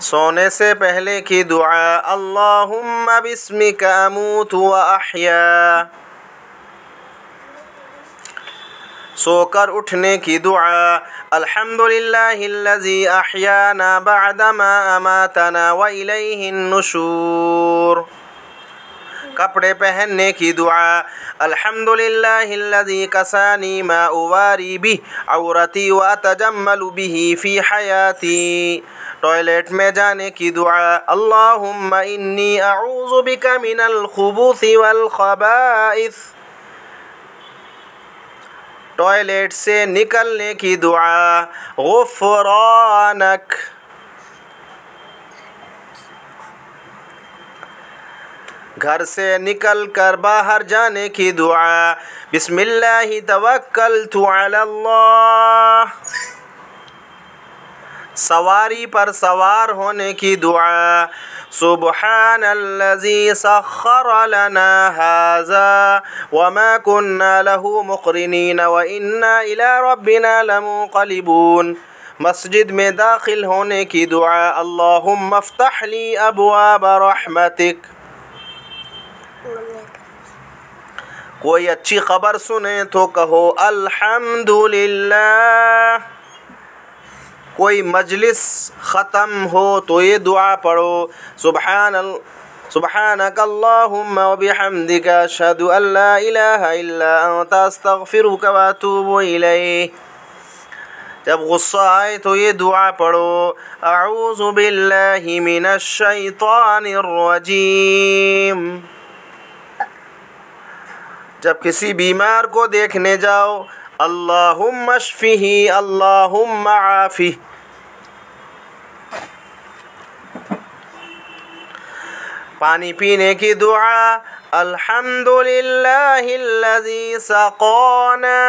سونے سے پہلے کی دعا اللہم بسمک اموت و احیا. سو کر اٹھنے کی دعا الحمدللہ الذی احیانا بعدما اماتنا والیہ النشور. کپڑے پہننے کی دعا الحمدللہ الذی کسانی ما اواری بہ عورتی واتجمل بہ فی حیاتی. ٹوائلٹ میں جانے کی دعا اللہم انی اعوذ بک من الخبث والخبائث. ٹوائلٹ سے نکلنے کی دعا غفرانک. گھر سے نکل کر باہر جانے کی دعا بسم اللہ توکلت علی اللہ. سواری پر سوار ہونے کی دعا سبحان الذی سخر لنا ھذا وما كنا له مقرنین وإنا إلی ربنا لمنقلبون. مسجد میں داخل ہونے کی دعا اللہم افتح لی ابواب رحمتک. کوئی اچھی خبر سنیں تو کہو الحمدللہ. کوئی مجلس ختم ہو تو یہ دعا پڑھو سبحانک اللہم وبحمدک اشہد ان لا الہ الا انت استغفرک واتوب الیک. جب غصہ آئے تو یہ دعا پڑھو اعوذ باللہ من الشیطان الرجیم. جب کسی بیمار کو دیکھنے جاؤ اللہم اشفہ اللہم عافہ. پانی پینے کی دعا الحمدللہ الذی سقانا